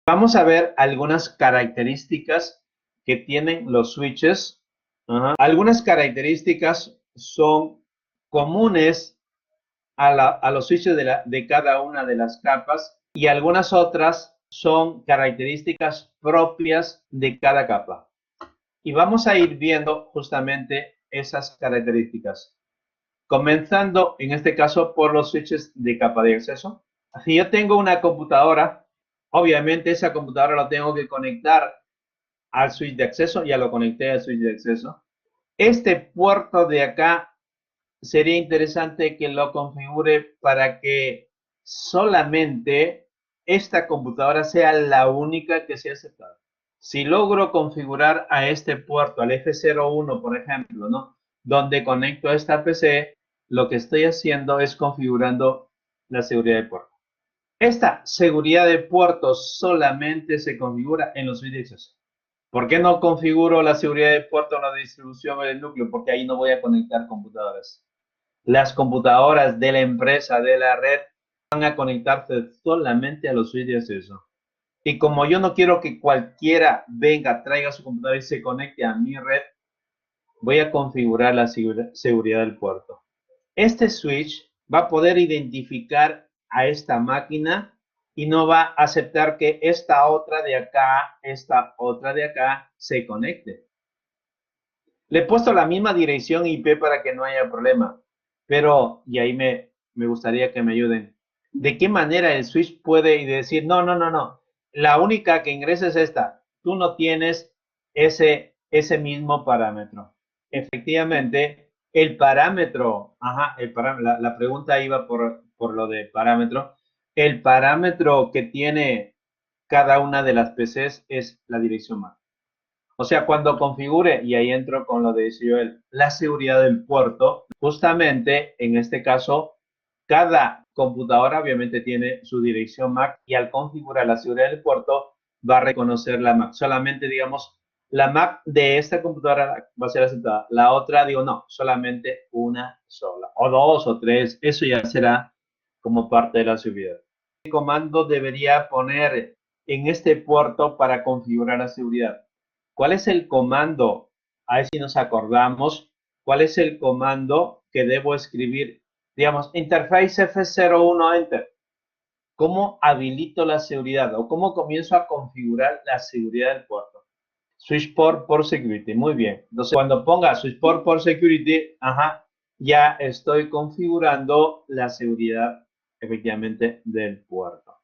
Vamos a ver algunas características que tienen los switches. Algunas características son comunes a los switches de cada una de las capas y algunas otras son características propias de cada capa. Y vamos a ir viendo justamente esas características. Comenzando en este caso por los switches de capa de acceso. Si yo tengo una computadora, obviamente esa computadora la tengo que conectar al switch de acceso, ya lo conecté al switch de acceso. Este puerto de acá sería interesante que lo configure para que solamente esta computadora sea la única que sea aceptada. Si logro configurar a este puerto, al F01, por ejemplo, ¿no? Donde conecto a esta PC, lo que estoy haciendo es configurando la seguridad de puerto. Esta seguridad de puertos solamente se configura en los switches. ¿Por qué no configuro la seguridad de puerto en la distribución del núcleo? Porque ahí no voy a conectar computadoras. Las computadoras de la empresa, de la red, van a conectarse solamente a los switches de acceso. Y como yo no quiero que cualquiera venga, traiga su computadora y se conecte a mi red, voy a configurar la seguridad del puerto. Este switch va a poder identificar a esta máquina y no va a aceptar que esta otra de acá se conecte. Le he puesto la misma dirección IP para que no haya problema, pero, y ahí me gustaría que me ayuden, ¿de qué manera el switch puede decir, no, la única que ingresa es esta, tú no tienes ese mismo parámetro? Efectivamente, el parámetro, la pregunta iba por lo de parámetro, el parámetro que tiene cada una de las PCs es la dirección MAC. O sea, cuando configure, y ahí entro con lo de Joel, la seguridad del puerto, justamente en este caso, cada computadora obviamente tiene su dirección MAC y al configurar la seguridad del puerto va a reconocer la MAC. Solamente, digamos, la MAC de esta computadora va a ser aceptada. La otra, digo, no, solamente una sola, o dos o tres, eso ya será como parte de la seguridad. ¿Qué comando debería poner en este puerto para configurar la seguridad? ¿Cuál es el comando? A ver si nos acordamos. ¿Cuál es el comando que debo escribir? Digamos, interface F01 Enter. ¿Cómo habilito la seguridad o cómo comienzo a configurar la seguridad del puerto? Switch port por security. Muy bien. Entonces, cuando ponga switch port por security, ya estoy configurando la seguridad efectivamente del puerto.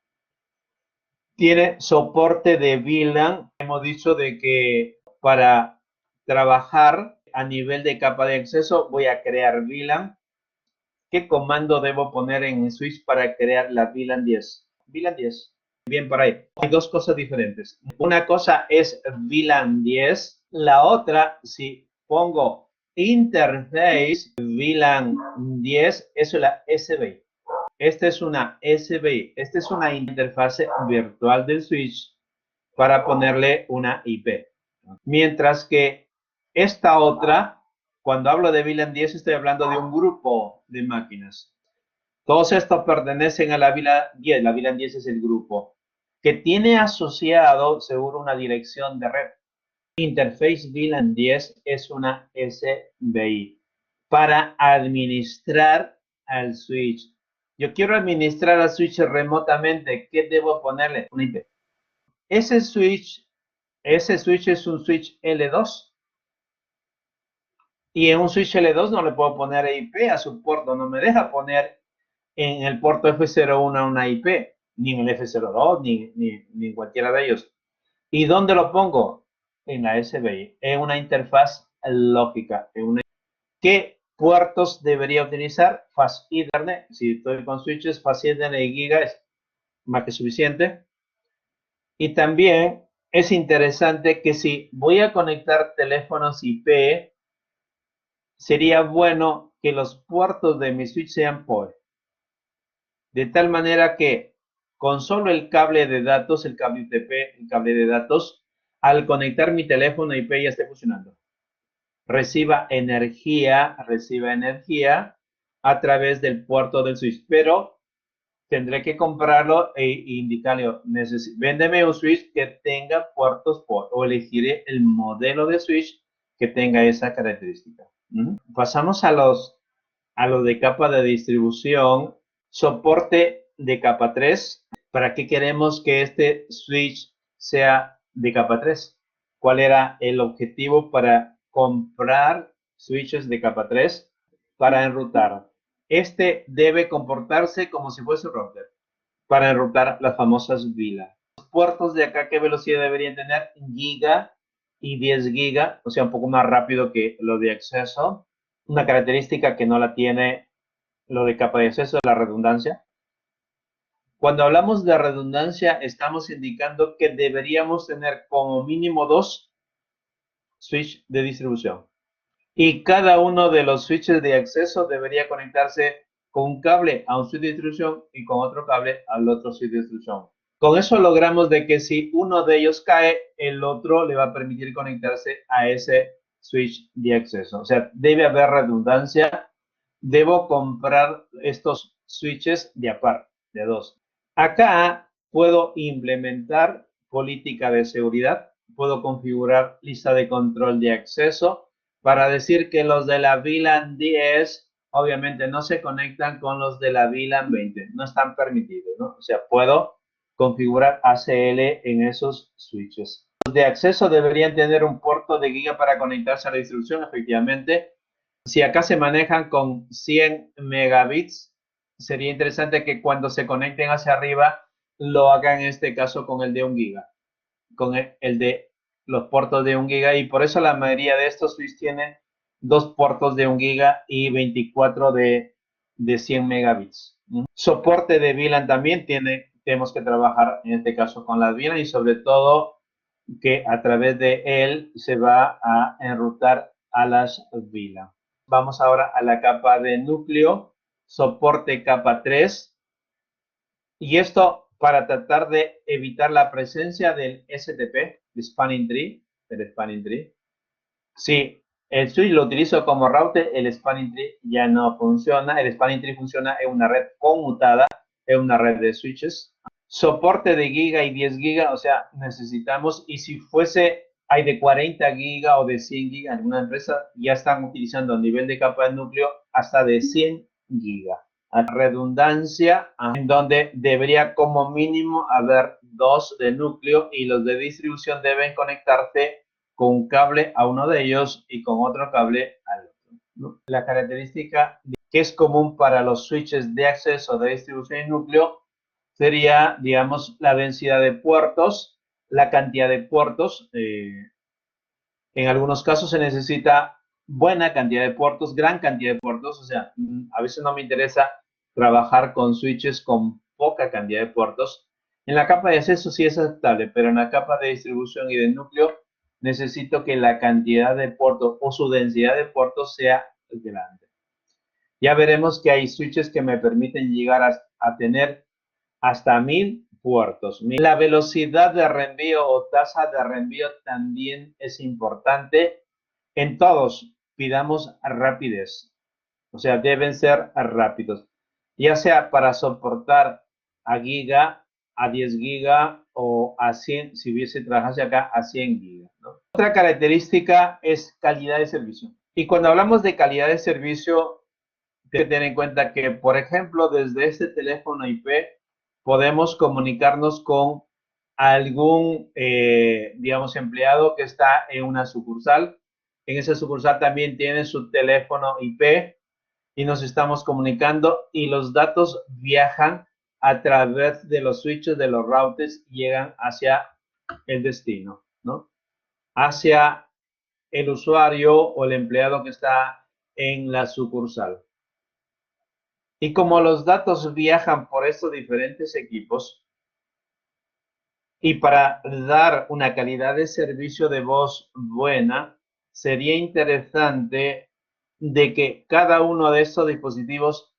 Tiene soporte de VLAN. Hemos dicho de que para trabajar a nivel de capa de acceso voy a crear VLAN. ¿Qué comando debo poner en switch para crear la VLAN 10? VLAN 10. Bien, por ahí. Hay dos cosas diferentes. Una cosa es VLAN 10. La otra, si pongo interface VLAN 10, eso es la SBI. Esta es una SBI. Esta es una interfase virtual del switch para ponerle una IP. Mientras que esta otra, cuando hablo de VLAN 10, estoy hablando de un grupo de máquinas. Todos estos pertenecen a la VLAN 10. La VLAN 10 es el grupo que tiene asociado seguro una dirección de red. Interface VLAN 10 es una SBI para administrar al switch. Yo quiero administrar al switch remotamente. ¿Qué debo ponerle? Una IP. Ese switch es un switch L2. Y en un switch L2 no le puedo poner IP a su puerto. No me deja poner en el puerto F01 una IP. Ni en el F02, ni en cualquiera de ellos. ¿Y dónde lo pongo? En la SBI. En una interfaz lógica. ¿Qué puertos debería utilizar? Fast Ethernet. Si estoy con switches, Fast Ethernet y Giga es más que suficiente. Y también es interesante que si voy a conectar teléfonos IP, sería bueno que los puertos de mi switch sean PoE. De tal manera que con solo el cable de datos, el cable UTP, el cable de datos, al conectar mi teléfono IP ya esté funcionando. Reciba energía a través del puerto del switch. Pero tendré que comprarlo e indicarle, véndeme un switch que tenga puertos por, o elegiré el modelo de switch que tenga esa característica. Pasamos a lo de capa de distribución, soporte de capa 3. ¿Para qué queremos que este switch sea de capa 3? ¿Cuál era el objetivo para comprar switches de capa 3? Para enrutar. Este debe comportarse como si fuese un router para enrutar las famosas VLAN. Los puertos de acá, ¿qué velocidad deberían tener? Giga y 10 giga, o sea, un poco más rápido que lo de acceso. Una característica que no la tiene lo de capa de acceso es la redundancia. Cuando hablamos de redundancia, estamos indicando que deberíamos tener como mínimo 2 switches de distribución. Y cada uno de los switches de acceso debería conectarse con un cable a un switch de distribución y con otro cable al otro switch de distribución. Con eso logramos de que si uno de ellos cae, el otro le va a permitir conectarse a ese switch de acceso. O sea, debe haber redundancia. Debo comprar estos switches de aparte, de 2. Acá puedo implementar política de seguridad, puedo configurar lista de control de acceso para decir que los de la VLAN 10 obviamente no se conectan con los de la VLAN 20, no están permitidos, ¿no? O sea, puedo configurar ACL en esos switches. Los de acceso deberían tener un puerto de giga para conectarse a la distribución, efectivamente. Si acá se manejan con 100 megabits, sería interesante que cuando se conecten hacia arriba, lo hagan en este caso con el de 1 giga, con el de los puertos de 1 giga, y por eso la mayoría de estos switches tienen 2 puertos de 1 giga y 24 de 100 megabits. Soporte de VLAN también tenemos que trabajar en este caso con las VLAN y sobre todo que a través de él se va a enrutar a las VLAN. Vamos ahora a la capa de núcleo, soporte capa 3. Y esto para tratar de evitar la presencia del STP, del Spanning Tree. Si el switch lo utilizo como router, el Spanning Tree ya no funciona. El Spanning Tree funciona en una red conmutada, en una red de switches. Soporte de giga y 10 giga, o sea, necesitamos, y si fuese, hay de 40 giga o de 100 giga, en alguna empresa ya están utilizando a nivel de capa de núcleo hasta de 100 giga. Redundancia, en donde debería como mínimo haber 2 de núcleo y los de distribución deben conectarse con un cable a uno de ellos y con otro cable al otro. La característica que es común para los switches de acceso de distribución y núcleo sería, digamos, la densidad de puertos, la cantidad de puertos. En algunos casos se necesita buena cantidad de puertos, gran cantidad de puertos. O sea, a veces no me interesa trabajar con switches con poca cantidad de puertos. En la capa de acceso sí es aceptable, pero en la capa de distribución y de núcleo necesito que la cantidad de puertos o su densidad de puertos sea grande. Ya veremos que hay switches que me permiten llegar a tener hasta 1000 puertos. La velocidad de reenvío o tasa de reenvío también es importante. En todos pidamos rapidez, o sea, deben ser rápidos, ya sea para soportar a giga, a 10 giga o a 100, si hubiese trabajado acá, a 100 gigas, ¿no? Otra característica es calidad de servicio. Y cuando hablamos de calidad de servicio, hay que tener en cuenta que, por ejemplo, desde este teléfono IP podemos comunicarnos con algún, digamos, empleado que está en una sucursal. En esa sucursal también tiene su teléfono IP y nos estamos comunicando y los datos viajan a través de los switches de los routers y llegan hacia el destino, ¿no? Hacia el usuario o el empleado que está en la sucursal. Y como los datos viajan por estos diferentes equipos, y para dar una calidad de servicio de voz buena, sería interesante de que cada uno de estos dispositivos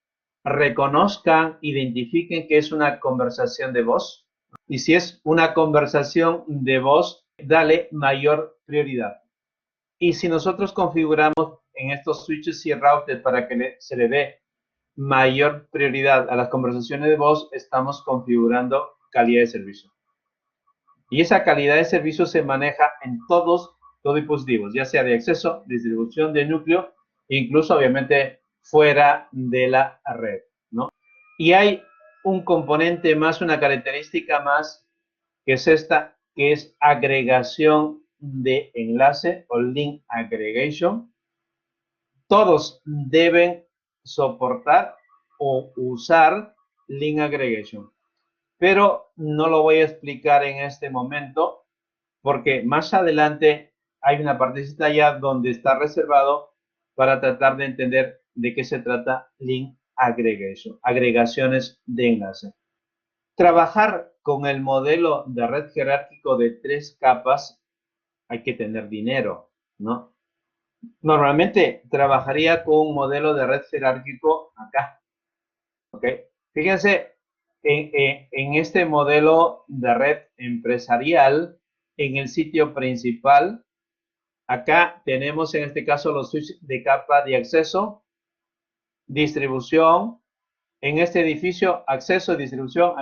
reconozcan, identifiquen que es una conversación de voz. Y si es una conversación de voz, dale mayor prioridad. Y si nosotros configuramos en estos switches y routers para que se le dé mayor prioridad a las conversaciones de voz, estamos configurando calidad de servicio. Y esa calidad de servicio se maneja en todos los dispositivos, ya sea de acceso, distribución de núcleo, incluso obviamente fuera de la red, ¿no? Y hay un componente más, una característica más, que es esta, que es agregación de enlace o link aggregation. Todos deben soportar o usar link aggregation, pero no lo voy a explicar en este momento porque más adelante hay una partecita ya donde está reservado para tratar de entender de qué se trata link aggregation, agregaciones de enlace. Trabajar con el modelo de red jerárquico de 3 capas hay que tener dinero, ¿no? Normalmente trabajaría con un modelo de red jerárquico acá, ¿ok? Fíjense, en este modelo de red empresarial, en el sitio principal, acá tenemos en este caso los switches de capa de acceso, distribución, en este edificio, acceso, distribución,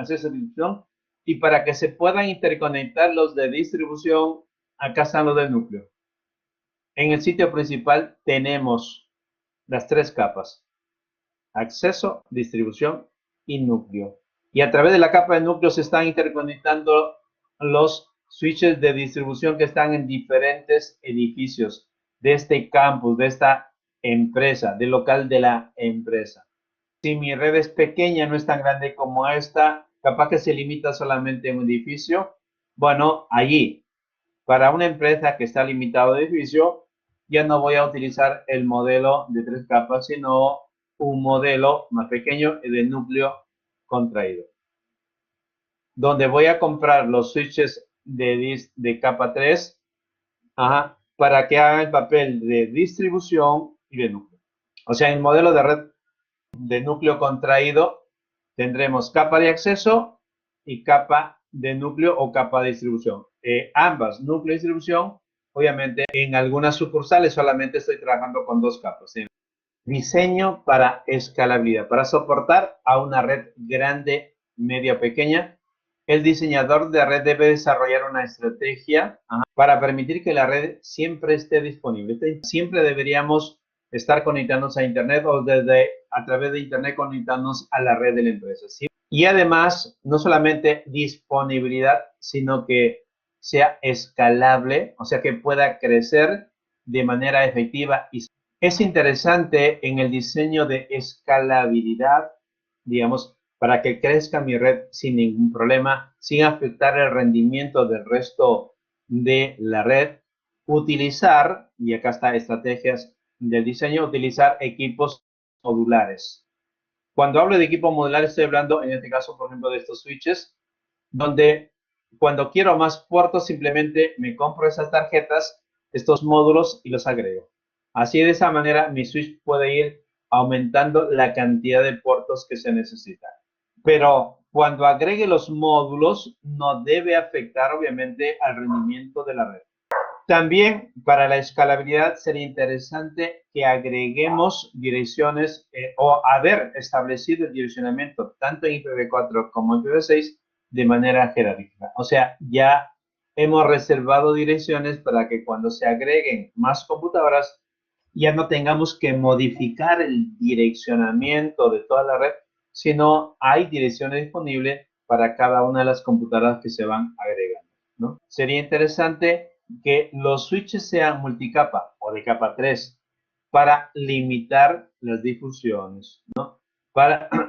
y para que se puedan interconectar los de distribución, acá están los del núcleo. En el sitio principal tenemos las 3 capas, acceso, distribución y núcleo. Y a través de la capa de núcleo se están interconectando los switches de distribución que están en diferentes edificios de este campus, de esta empresa, del local de la empresa. Si mi red es pequeña, no es tan grande como esta, capaz que se limita solamente en un edificio, bueno, allí, para una empresa que está limitado de edificio, ya no voy a utilizar el modelo de 3 capas, sino un modelo más pequeño de núcleo contraído, donde voy a comprar los switches de capa 3 para que hagan el papel de distribución y de núcleo. O sea, en el modelo de red de núcleo contraído tendremos capa de acceso y capa de núcleo o capa de distribución. Ambas, núcleo y distribución, obviamente en algunas sucursales solamente estoy trabajando con 2 capas. Diseño para escalabilidad, para soportar a una red grande, media o pequeña. El diseñador de red debe desarrollar una estrategia para permitir que la red siempre esté disponible. Siempre deberíamos estar conectándonos a Internet o a través de Internet conectarnos a la red de la empresa. ¿Sí? Y además, no solamente disponibilidad, sino que sea escalable, o sea, que pueda crecer de manera efectiva. Y es interesante en el diseño de escalabilidad, digamos, para que crezca mi red sin ningún problema, sin afectar el rendimiento del resto de la red, utilizar, y acá está estrategias del diseño, utilizar equipos modulares. Cuando hablo de equipo modular estoy hablando, en este caso, por ejemplo, de estos switches, donde cuando quiero más puertos simplemente me compro esas tarjetas, estos módulos y los agrego. Así de esa manera mi switch puede ir aumentando la cantidad de puertos que se necesitan. Pero cuando agregue los módulos no debe afectar obviamente al rendimiento de la red. También para la escalabilidad sería interesante que agreguemos direcciones o haber establecido el direccionamiento tanto en IPv4 como en IPv6 de manera jerárquica. O sea, ya hemos reservado direcciones para que cuando se agreguen más computadoras ya no tengamos que modificar el direccionamiento de toda la red, sino hay direcciones disponibles para cada una de las computadoras que se van agregando, ¿no? Sería interesante que los switches sean multicapa o de capa 3 para limitar las difusiones, ¿no?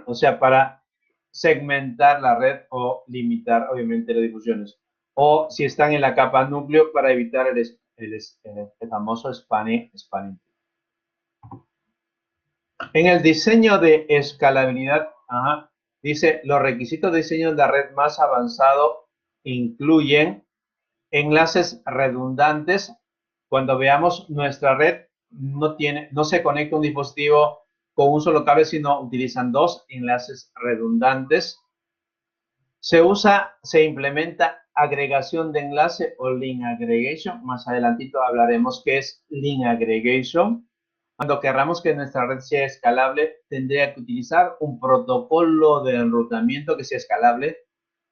O sea, para segmentar la red o limitar, obviamente, las difusiones. O si están en la capa núcleo, para evitar el famoso spanning. En el diseño de escalabilidad, dice, los requisitos de diseño de la red más avanzado incluyen enlaces redundantes. Cuando veamos nuestra red, no se conecta un dispositivo con un solo cable, sino utilizan 2 enlaces redundantes. Se implementa agregación de enlace o link aggregation. Más adelantito hablaremos qué es link aggregation. Cuando queramos que nuestra red sea escalable, tendría que utilizar un protocolo de enrutamiento que sea escalable.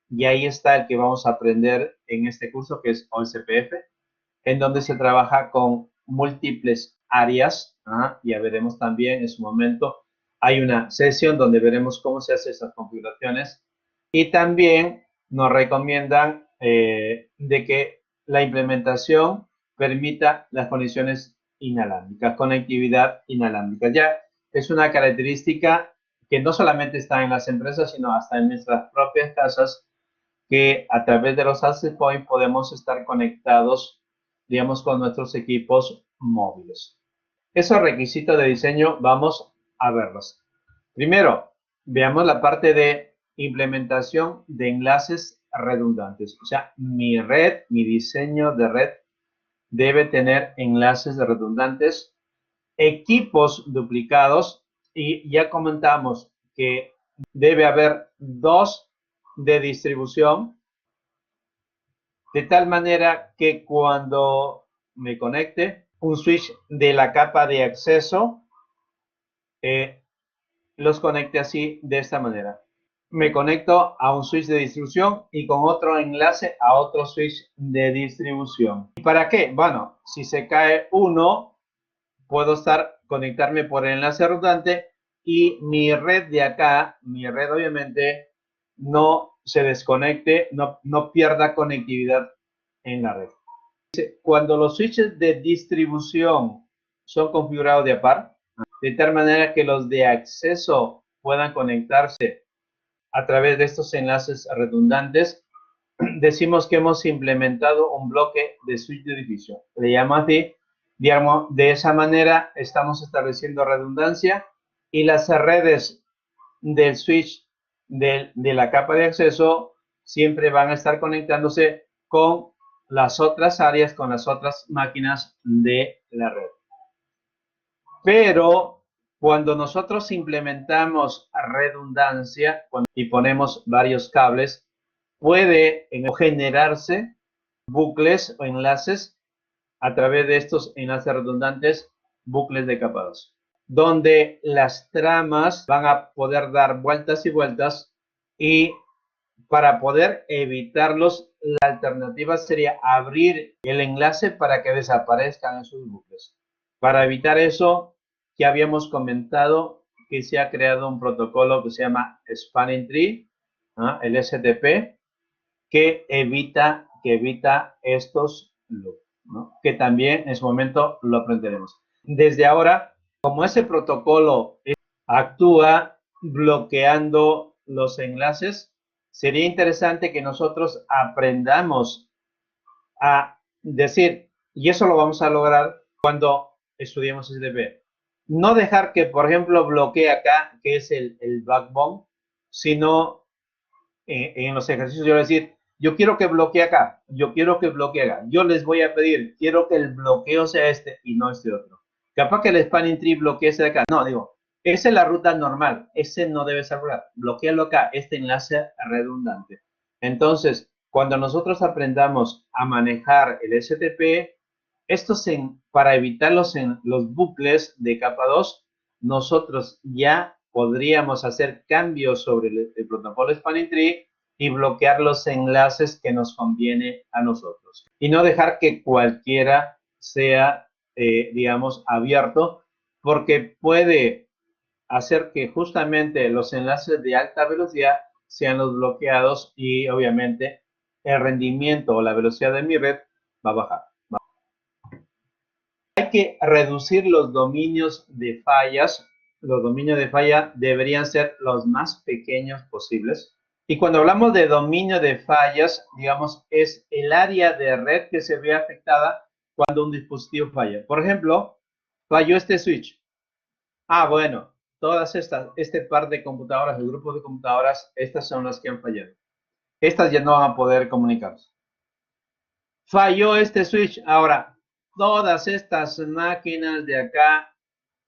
Y ahí está el que vamos a aprender en este curso, que es OSPF, en donde se trabaja con múltiples áreas. Ya veremos también en su momento. Hay una sesión donde veremos cómo se hacen esas configuraciones. Y también nos recomiendan de que la implementación permita las conexiones inalámbricas, conectividad inalámbrica. Ya es una característica que no solamente está en las empresas, sino hasta en nuestras propias casas, que a través de los access point podemos estar conectados, digamos, con nuestros equipos móviles. Esos requisitos de diseño vamos a verlos. Primero, veamos la parte de implementación de enlaces redundantes. O sea, mi red, mi diseño de red debe tener enlaces redundantes, equipos duplicados, y ya comentamos que debe haber dos de distribución, de tal manera que cuando me conecte un switch de la capa de acceso, los conecte así, de esta manera. Me conecto a un switch de distribución y con otro enlace a otro switch de distribución. ¿Y para qué? Bueno, si se cae uno, puedo conectarme por el enlace redundante y mi red de acá, mi red obviamente, no se desconecte, no pierda conectividad en la red. Cuando los switches de distribución son configurados de a par, de tal manera que los de acceso puedan conectarse a través de estos enlaces redundantes, decimos que hemos implementado un bloque de switch de edificio. Le llamo así, digamos, de esa manera estamos estableciendo redundancia y las redes del switch de la capa de acceso siempre van a estar conectándose con las otras áreas, con las otras máquinas de la red. Pero cuando nosotros implementamos redundancia y ponemos varios cables, puede generarse bucles o enlaces a través de estos enlaces redundantes, bucles de capa 2, donde las tramas van a poder dar vueltas y vueltas, y para poder evitarlos, la alternativa sería abrir el enlace para que desaparezcan esos bucles. Para evitar eso, ya habíamos comentado que se ha creado un protocolo que se llama Spanning Tree, el STP, que evita estos loops, ¿no? Que también en su momento lo aprenderemos. Desde ahora, como ese protocolo actúa bloqueando los enlaces, sería interesante que nosotros aprendamos a decir, y eso lo vamos a lograr cuando estudiemos SDP. No dejar que, por ejemplo, bloquee acá, que es el backbone, sino en los ejercicios yo voy a decir, yo quiero que bloquee acá, yo quiero que bloquee acá. Yo les voy a pedir, quiero que el bloqueo sea este y no este otro. Capaz que el spanning tree bloquee ese de acá. No, digo, esa es la ruta normal, ese no debe ser ruta. Bloquealo acá, este enlace redundante. Entonces, cuando nosotros aprendamos a manejar el STP, estos para evitar los bucles de capa 2, nosotros ya podríamos hacer cambios sobre el protocolo Spanning Tree y bloquear los enlaces que nos conviene a nosotros. Y no dejar que cualquiera sea, digamos, abierto, porque puede hacer que justamente los enlaces de alta velocidad sean los bloqueados y obviamente el rendimiento o la velocidad de mi red va a bajar. Hay que reducir los dominios de fallas. Los dominios de falla deberían ser los más pequeños posibles. Y cuando hablamos de dominio de fallas, digamos, es el área de red que se ve afectada cuando un dispositivo falla. Por ejemplo, falló este switch. Bueno, todas este par de computadoras, el grupo de computadoras, estas son las que han fallado. Estas ya no van a poder comunicarse. Falló este switch. Ahora, todas estas máquinas de acá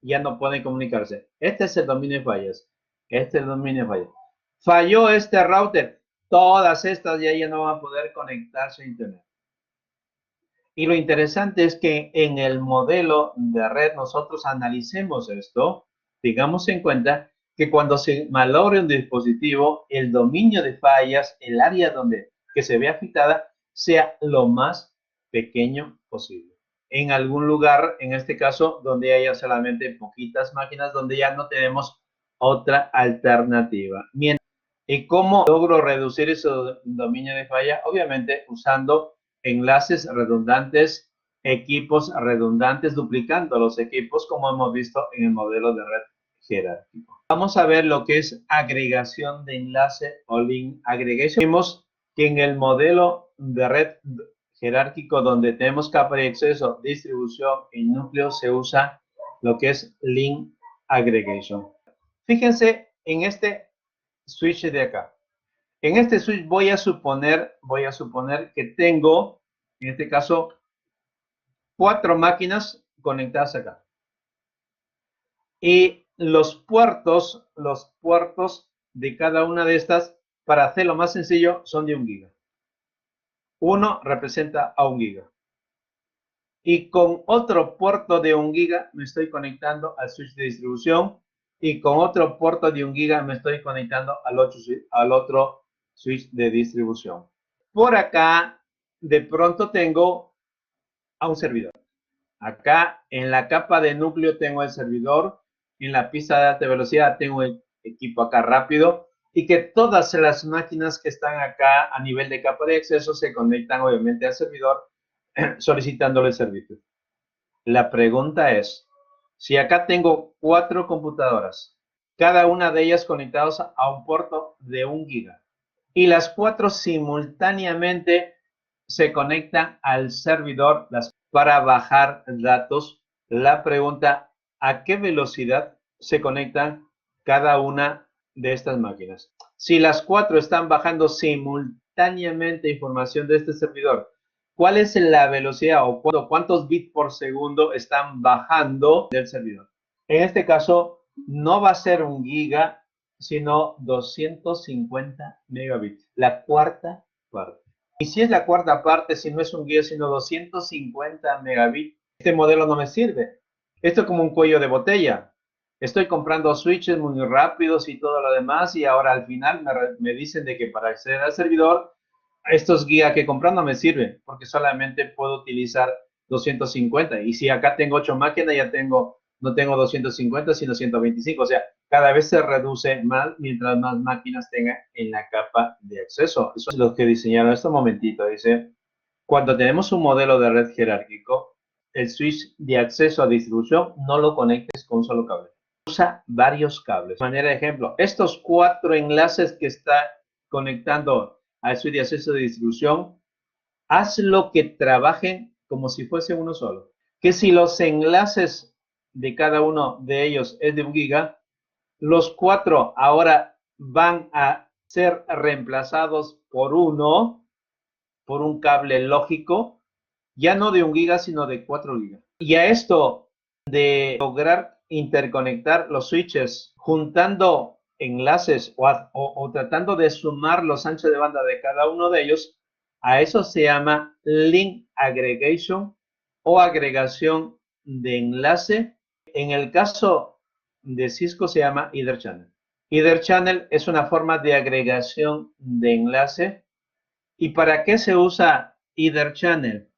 ya no pueden comunicarse. Este es el dominio de fallas. Este es el dominio de fallas. Falló este router. Todas estas ya no van a poder conectarse a internet. Y lo interesante es que en el modelo de red nosotros analicemos esto, tengamos en cuenta que cuando se malogre un dispositivo, el dominio de fallas, el área que se ve afectada, sea lo más pequeño posible. En algún lugar, en este caso, donde haya solamente poquitas máquinas, donde ya no tenemos otra alternativa. ¿Y cómo logro reducir ese dominio de falla? Obviamente usando enlaces redundantes, equipos redundantes, duplicando los equipos, como hemos visto en el modelo de red jerárquico. Vamos a ver lo que es agregación de enlace o link aggregation. Vimos que en el modelo de red jerárquico, donde tenemos capa de acceso, distribución y núcleo, se usa lo que es link aggregation. Fíjense en este switch de acá. En este switch voy a suponer que tengo, en este caso, 4 máquinas conectadas acá. Y los puertos de cada una de estas, para hacerlo más sencillo, son de 1 giga. Uno representa a 1 giga. Y con otro puerto de 1 giga me estoy conectando al switch de distribución. Y con otro puerto de 1 giga me estoy conectando al otro switch de distribución. Por acá, de pronto tengo a un servidor. Acá en la capa de núcleo tengo el servidor. En la pista de alta velocidad tengo el equipo acá rápido. Y que todas las máquinas que están acá a nivel de capa de acceso se conectan obviamente al servidor solicitándole el servicio. La pregunta es, si acá tengo 4 computadoras, cada una de ellas conectadas a un puerto de 1 giga, y las 4 simultáneamente se conectan al servidor para bajar datos, la pregunta, ¿a qué velocidad se conectan cada una de estas máquinas? Si las 4 están bajando simultáneamente información de este servidor, ¿cuál es la velocidad o cuántos bits por segundo están bajando del servidor? En este caso, no va a ser 1 giga, sino 250 megabits, la cuarta parte. Y si es la cuarta parte, si no es 1 giga, sino 250 megabits, este modelo no me sirve. Esto es como un cuello de botella. Estoy comprando switches muy rápidos y todo lo demás, y ahora al final me dicen de que para acceder al servidor, estos gigas que compro no me sirven, porque solamente puedo utilizar 250. Y si acá tengo 8 máquinas, no tengo 250, sino 125. O sea, cada vez se reduce más mientras más máquinas tenga en la capa de acceso. Eso es lo que diseñaron en este momentito. Dice, cuando tenemos un modelo de red jerárquico, el switch de acceso a distribución no lo conectes con un solo cable. Usa varios cables. De manera de ejemplo, estos 4 enlaces que está conectando al switch de acceso de distribución, hazlo que trabajen como si fuese uno solo. Que si los enlaces de cada uno de ellos es de 1 giga, los 4 ahora van a ser reemplazados por un cable lógico, ya no de 1 giga, sino de 4 gigas. Y a esto de lograr interconectar los switches juntando enlaces o tratando de sumar los anchos de banda de cada uno de ellos, a eso se llama link aggregation o agregación de enlace. En el caso de Cisco se llama Ether Channel. Ether Channel es una forma de agregación de enlace. ¿Y para qué se usa Ether Channel?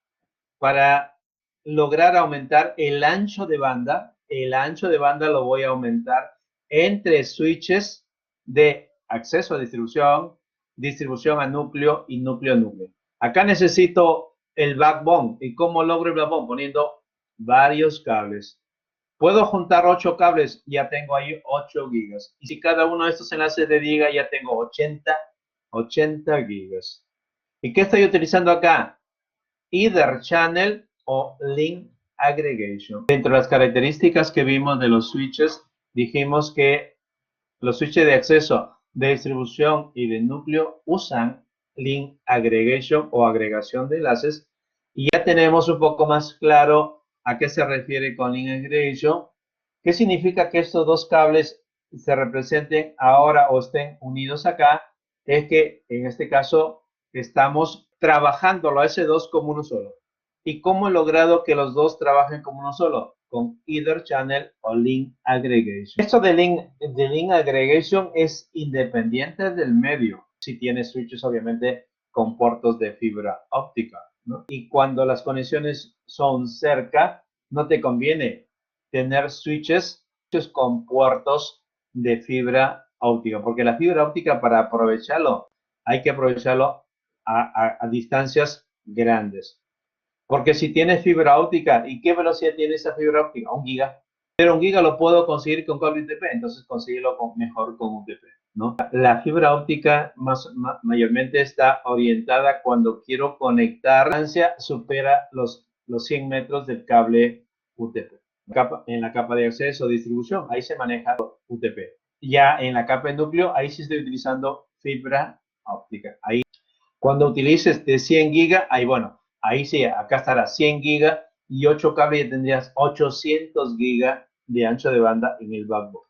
Para lograr aumentar el ancho de banda. El ancho de banda lo voy a aumentar entre switches de acceso a distribución, distribución a núcleo y núcleo a núcleo. Acá necesito el backbone. ¿Y cómo logro el backbone? Poniendo varios cables. Puedo juntar 8 cables, ya tengo ahí 8 gigas. Y si cada uno de estos enlaces de giga, ya tengo 80 gigas. ¿Y qué estoy utilizando acá? Ether Channel o Link Aggregation. Dentro de las características que vimos de los switches, dijimos que los switches de acceso, de distribución y de núcleo usan Link Aggregation o agregación de enlaces. Y ya tenemos un poco más claro a qué se refiere con Link Aggregation. ¿Qué significa que estos dos cables se representen ahora o estén unidos acá? Es que en este caso estamos trabajándolo a S2 como uno solo. ¿Y cómo he logrado que los dos trabajen como uno solo? Con Either Channel o Link Aggregation. Esto de link Aggregation es independiente del medio. Si tienes switches, obviamente, con puertos de fibra óptica, ¿no? Y cuando las conexiones son cerca, no te conviene tener switches con puertos de fibra óptica, porque la fibra óptica, para aprovecharlo, hay que aprovecharlo a distancias grandes. Porque si tienes fibra óptica, ¿y qué velocidad tiene esa fibra óptica? 1 giga. Pero 1 giga lo puedo conseguir con cable UTP, entonces conseguirlo mejor con UTP, ¿no? La fibra óptica mayormente está orientada cuando quiero conectar, la distancia supera los 100 metros del cable UTP. En la capa de acceso o distribución, ahí se maneja UTP. Ya en la capa de núcleo, ahí sí estoy utilizando fibra óptica. Ahí, cuando utilices de 100 gigas, ahí bueno, ahí sí, acá estará 100 gigas y 8 cables, ya tendrías 800 gigas de ancho de banda en el backbone.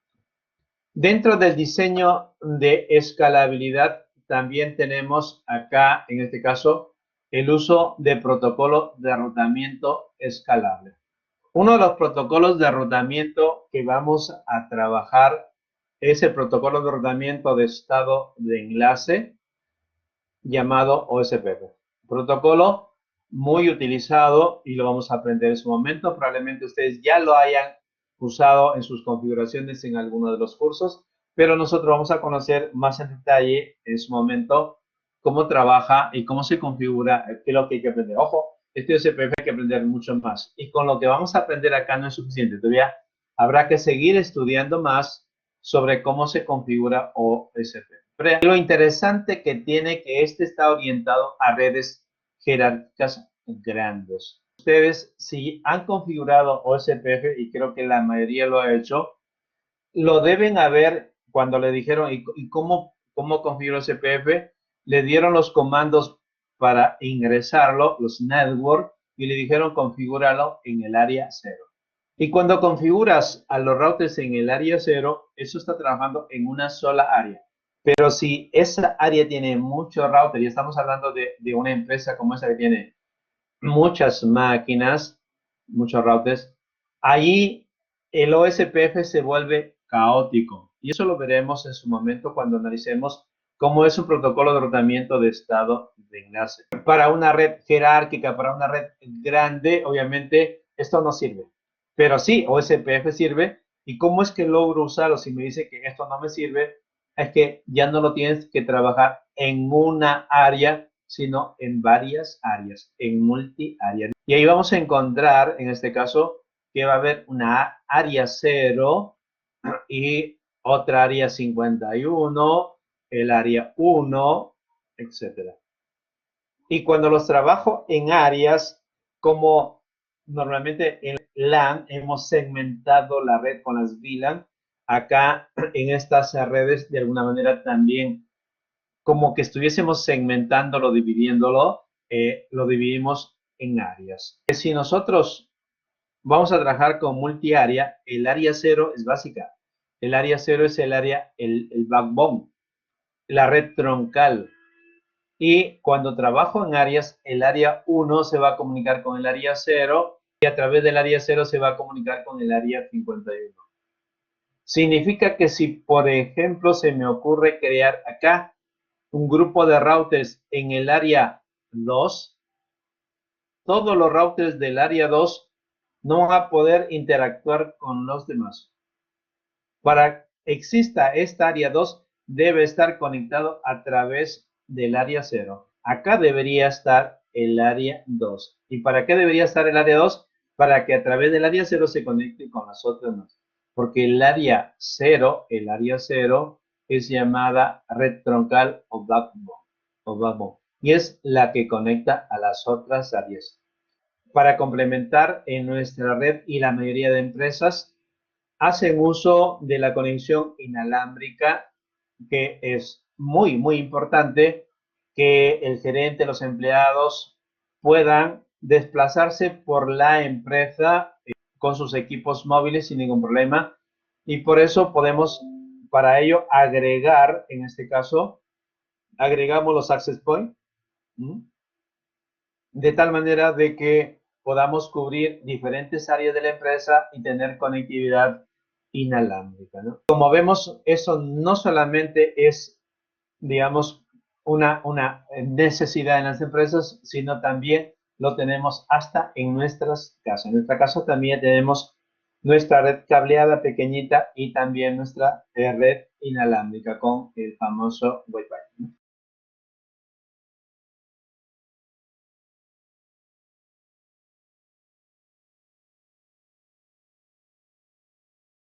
Dentro del diseño de escalabilidad, también tenemos acá, en este caso, el uso de protocolo de enrutamiento escalable. Uno de los protocolos de enrutamiento que vamos a trabajar es el protocolo de enrutamiento de estado de enlace llamado OSPF. Protocolo muy utilizado y lo vamos a aprender en su momento. Probablemente ustedes ya lo hayan usado en sus configuraciones en alguno de los cursos, pero nosotros vamos a conocer más en detalle en su momento cómo trabaja y cómo se configura, qué es lo que hay que aprender. Ojo, este OSPF hay que aprender mucho más. Y con lo que vamos a aprender acá no es suficiente. Todavía habrá que seguir estudiando más sobre cómo se configura OSPF. Pero lo interesante que tiene que este está orientado a redes jerárquicas grandes. Ustedes, si han configurado OSPF, y creo que la mayoría lo ha hecho, lo deben haber, cuando le dijeron, ¿y cómo configuro OSPF? Le dieron los comandos para ingresarlo, los network, y le dijeron configúralo en el área 0. Y cuando configuras a los routers en el área 0, eso está trabajando en una sola área. Pero si esa área tiene muchos routers, y estamos hablando de una empresa como esa que tiene muchas máquinas, muchos routers, ahí el OSPF se vuelve caótico. Y eso lo veremos en su momento cuando analicemos cómo es un protocolo de enrutamiento de estado de enlace. Para una red jerárquica, para una red grande, obviamente esto no sirve. Pero sí, OSPF sirve. ¿Y cómo es que logro usarlo? Si me dice que esto no me sirve, es que ya no lo tienes que trabajar en una área, sino en varias áreas, en multi-áreas. Y ahí vamos a encontrar, en este caso, que va a haber una área 0 y otra área 51, el área 1, etcétera. Y cuando los trabajo en áreas, como normalmente en LAN hemos segmentado la red con las VLAN, acá en estas redes de alguna manera también como que estuviésemos segmentándolo, dividiéndolo, lo dividimos en áreas. Si nosotros vamos a trabajar con multiárea, el área 0 es básica. El área 0 es el área, el backbone, la red troncal. Y cuando trabajo en áreas, el área 1 se va a comunicar con el área 0 y a través del área 0 se va a comunicar con el área 51. Significa que si, por ejemplo, se me ocurre crear acá un grupo de routers en el área 2, todos los routers del área 2 no van a poder interactuar con los demás. Para que exista esta área 2, debe estar conectado a través del área 0. Acá debería estar el área 2. ¿Y para qué debería estar el área 2? Para que a través del área 0 se conecte con las otras más. Porque el área 0, es llamada red troncal o backbone. Y es la que conecta a las otras áreas. Para complementar, en nuestra red y la mayoría de empresas hacen uso de la conexión inalámbrica, que es muy, muy importante que el gerente, los empleados puedan desplazarse por la empresa con sus equipos móviles sin ningún problema. Y por eso podemos, para ello, agregar, en este caso, agregamos los access points, de tal manera de que podamos cubrir diferentes áreas de la empresa y tener conectividad inalámbrica, ¿no? Como vemos, eso no solamente es, digamos, una necesidad en las empresas, sino también lo tenemos hasta en nuestras casas. En nuestra casa también tenemos nuestra red cableada pequeñita y también nuestra red inalámbrica con el famoso Wi-Fi.